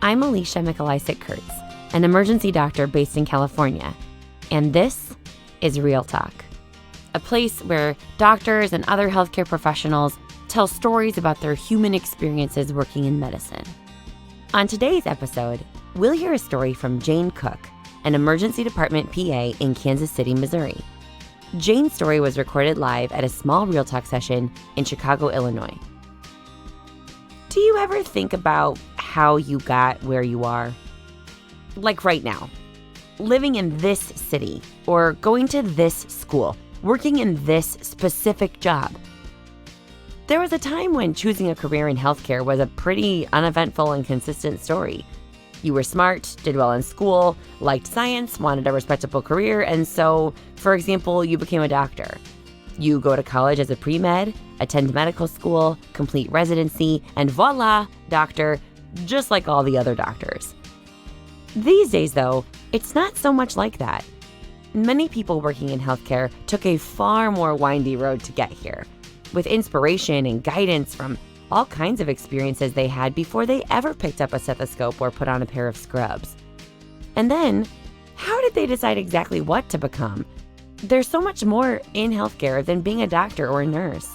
I'm Alicia Mikolasik-Kurtz, an emergency doctor based in California, and this is Real Talk, a place where doctors and other healthcare professionals tell stories about their human experiences working in medicine. On today's episode, we'll hear a story from Jayne Cook, an emergency department PA in Kansas City, Missouri. Jayne's story was recorded live at a small Real Talk session in Chicago, Illinois. Do you ever think about how you got where you are? Like right now, living in this city, or going to this school, working in this specific job. There was a time when choosing a career in healthcare was a pretty uneventful and consistent story. You were smart, did well in school, liked science, wanted a respectable career, and so, for example, you became a doctor. You go to college as a pre-med, attend medical school, complete residency, and voila, doctor, just like all the other doctors. These days, though, it's not so much like that. Many people working in healthcare took a far more windy road to get here, with inspiration and guidance from all kinds of experiences they had before they ever picked up a stethoscope or put on a pair of scrubs. And then, how did they decide exactly what to become? There's so much more in healthcare than being a doctor or a nurse.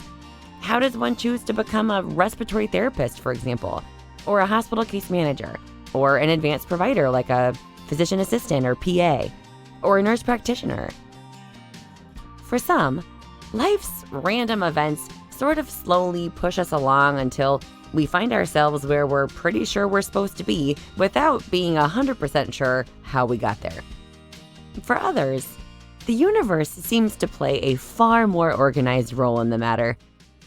How does one choose to become a respiratory therapist, for example, or a hospital case manager, or an advanced provider like a physician assistant or PA, or a nurse practitioner? For some, life's random events sort of slowly push us along until we find ourselves where we're pretty sure we're supposed to be without being 100% sure how we got there. For others, the universe seems to play a far more organized role in the matter,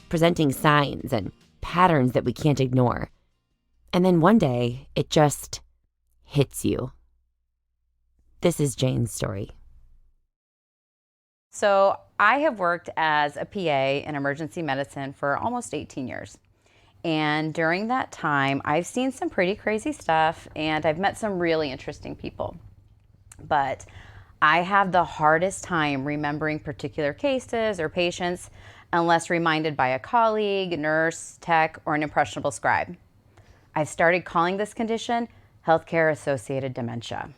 presenting signs and patterns that we can't ignore. And then one day, it just hits you. This is Jayne's story. So I have worked as a PA in emergency medicine for almost 18 years. And during that time, I've seen some pretty crazy stuff and I've met some really interesting people. But I have the hardest time remembering particular cases or patients unless reminded by a colleague, nurse, tech, or an impressionable scribe. I've started calling this condition healthcare-associated dementia.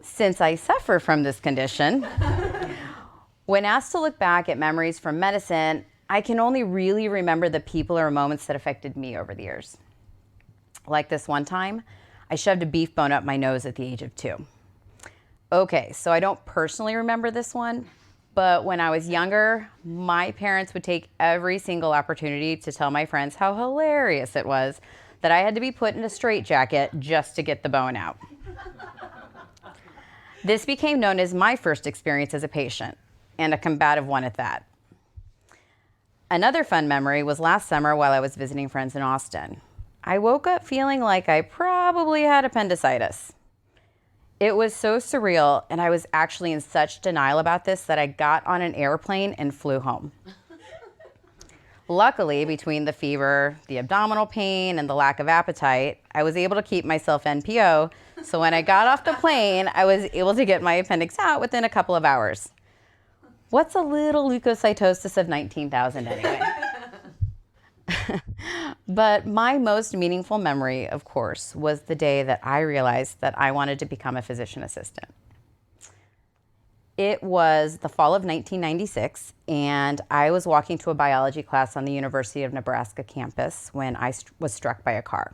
Since I suffer from this condition, when asked to look back at memories from medicine, I can only really remember the people or moments that affected me over the years. Like this one time, I shoved a beef bone up my nose at the age of 2. Okay, so I don't personally remember this one, but when I was younger, my parents would take every single opportunity to tell my friends how hilarious it was that I had to be put in a straitjacket just to get the bone out. This became known as my first experience as a patient, and a combative one at that. Another fun memory was last summer while I was visiting friends in Austin. I woke up feeling like I probably had appendicitis. It was so surreal, and I was actually in such denial about this that I got on an airplane and flew home. Luckily, between the fever, the abdominal pain, and the lack of appetite, I was able to keep myself NPO, so when I got off the plane, I was able to get my appendix out within a couple of hours. What's a little leukocytosis of 19,000 anyway? But my most meaningful memory, of course, was the day that I realized that I wanted to become a physician assistant. It was the fall of 1996, and I was walking to a biology class on the University of Nebraska campus when I was struck by a car.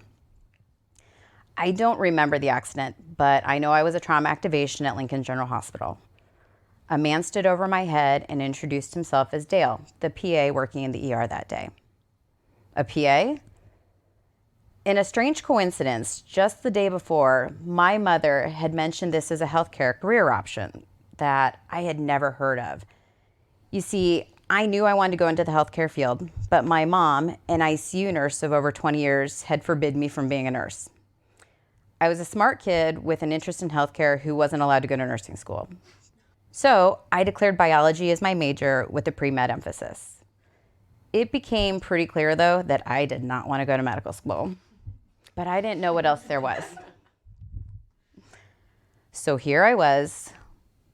I don't remember the accident, but I know I was a trauma activation at Lincoln General Hospital. A man stood over my head and introduced himself as Dale, the PA working in the ER that day. A PA? In a strange coincidence, just the day before, my mother had mentioned this as a healthcare career option that I had never heard of. You see, I knew I wanted to go into the healthcare field, but my mom, an ICU nurse of over 20 years, had forbidden me from being a nurse. I was a smart kid with an interest in healthcare who wasn't allowed to go to nursing school. So I declared biology as my major with a pre-med emphasis. It became pretty clear, though, that I did not want to go to medical school, but I didn't know what else there was. So here I was,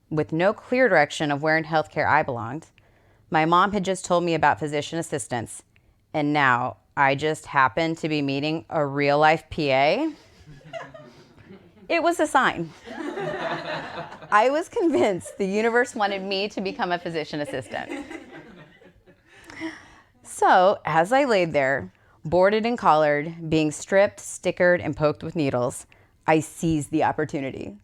with no clear direction of where in healthcare I belonged. My mom had just told me about physician assistants, and now I just happened to be meeting a real life PA, it was a sign. I was convinced the universe wanted me to become a physician assistant. So, as I laid there, boarded and collared, being stripped, stickered, and poked with needles, I seized the opportunity.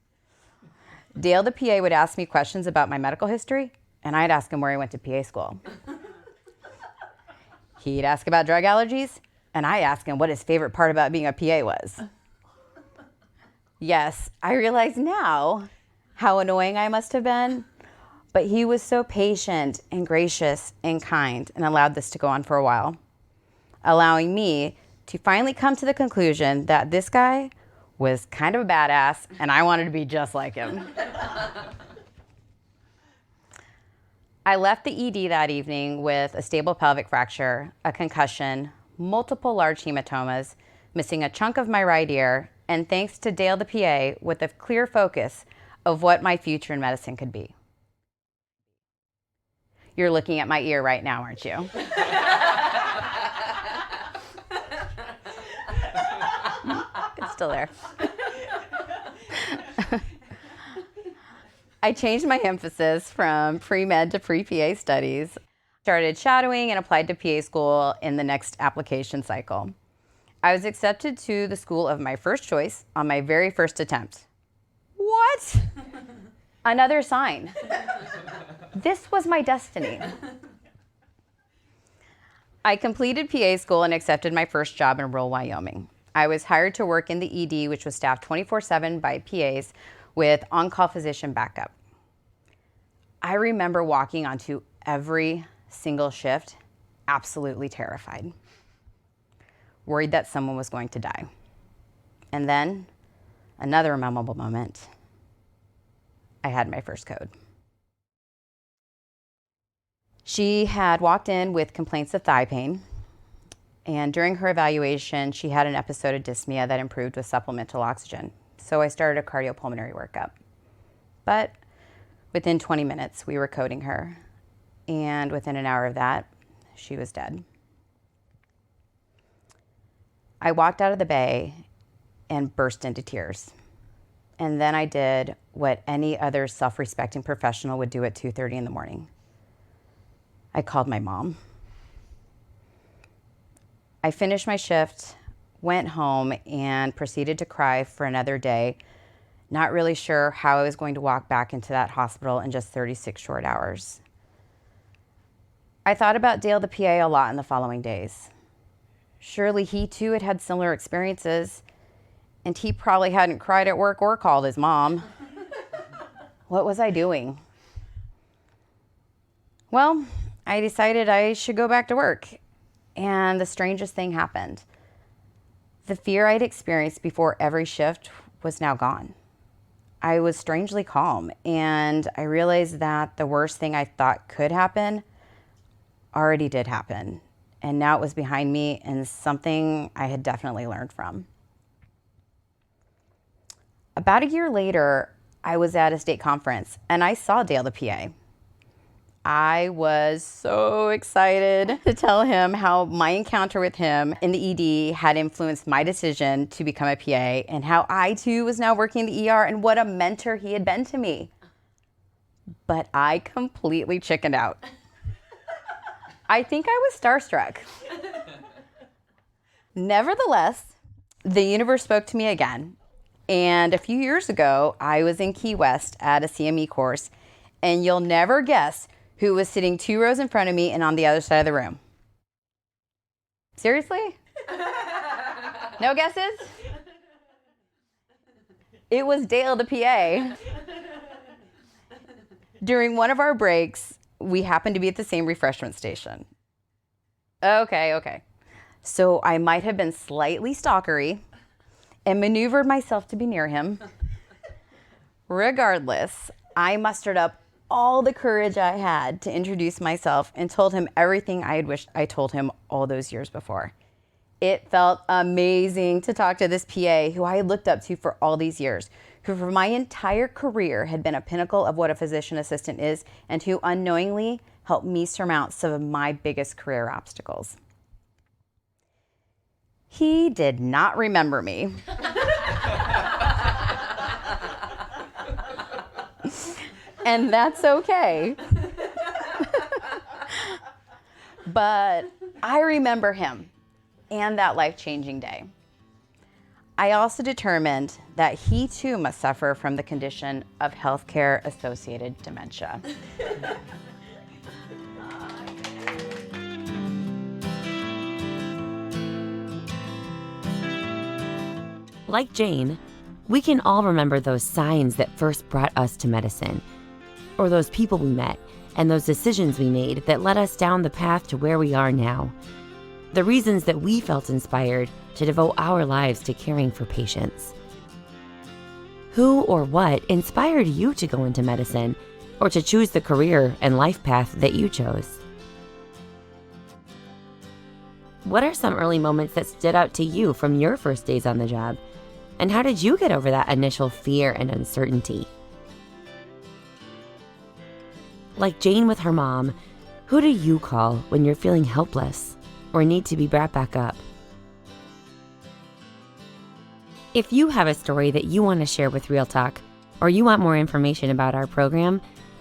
Dale, the PA, would ask me questions about my medical history, and I'd ask him where he went to PA school. He'd ask about drug allergies, and I'd ask him what his favorite part about being a PA was. Yes, I realize now how annoying I must have been, but he was so patient and gracious and kind and allowed this to go on for a while, allowing me to finally come to the conclusion that this guy was kind of a badass and I wanted to be just like him. I left the ED that evening with a stable pelvic fracture, a concussion, multiple large hematomas, missing a chunk of my right ear, and thanks to Dale the PA, with a clear focus of what my future in medicine could be. You're looking at my ear right now, aren't you? It's still there. I changed my emphasis from pre-med to pre-PA studies, started shadowing, and applied to PA school in the next application cycle. I was accepted to the school of my first choice on my very first attempt. What? Another sign. This was my destiny. I completed PA school and accepted my first job in rural Wyoming. I was hired to work in the ED, which was staffed 24/7 by PAs with on-call physician backup. I remember walking onto every single shift absolutely terrified, worried that someone was going to die. And then, another memorable moment, I had my first code. She had walked in with complaints of thigh pain, and during her evaluation, she had an episode of dyspnea that improved with supplemental oxygen. So I started a cardiopulmonary workup. But within 20 minutes, we were coding her, and within an hour of that, she was dead. I walked out of the bay and burst into tears. And then I did what any other self-respecting professional would do at 2:30 in the morning. I called my mom. I finished my shift, went home, and proceeded to cry for another day, not really sure how I was going to walk back into that hospital in just 36 short hours. I thought about Dale the PA a lot in the following days. Surely he too had had similar experiences, and he probably hadn't cried at work or called his mom. What was I doing? Well, I decided I should go back to work, and the strangest thing happened. The fear I'd experienced before every shift was now gone. I was strangely calm, and I realized that the worst thing I thought could happen already did happen. And now it was behind me and something I had definitely learned from. About a year later, I was at a state conference and I saw Dale the PA. I was so excited to tell him how my encounter with him in the ED had influenced my decision to become a PA, and how I too was now working in the ER, and what a mentor he had been to me. But I completely chickened out. I think I was starstruck. Nevertheless, the universe spoke to me again. And a few years ago, I was in Key West at a CME course, and you'll never guess who was sitting 2 rows in front of me and on the other side of the room. Seriously? No guesses? It was Dale the PA. During one of our breaks, we happened to be at the same refreshment station. Okay. So I might have been slightly stalkery and maneuvered myself to be near him. Regardless, I mustered up all the courage I had to introduce myself and told him everything I had wished I told him all those years before. It felt amazing to talk to this PA who I had looked up to for all these years, who for my entire career had been a pinnacle of what a physician assistant is, and who unknowingly helped me surmount some of my biggest career obstacles. He did not remember me. And that's okay. But I remember him and that life-changing day. I also determined that he too must suffer from the condition of healthcare-associated dementia. Like Jayne, we can all remember those signs that first brought us to medicine, or those people we met and those decisions we made that led us down the path to where we are now. The reasons that we felt inspired to devote our lives to caring for patients. Who or what inspired you to go into medicine or to choose the career and life path that you chose? What are some early moments that stood out to you from your first days on the job? And how did you get over that initial fear and uncertainty? Like Jayne with her mom, who do you call when you're feeling helpless or need to be brought back up? If you have a story that you want to share with Real Talk, or you want more information about our program,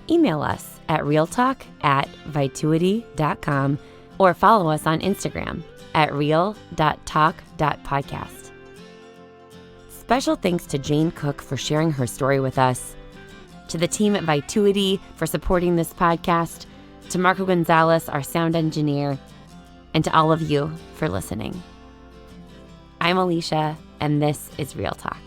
email us at realtalk@vituity.com or follow us on Instagram at real.talk.podcast. Special thanks to Jayne Cook for sharing her story with us, to the team at Vituity for supporting this podcast, to Marco Gonzalez, our sound engineer, and to all of you for listening. I'm Alicia, and this is Real Talk.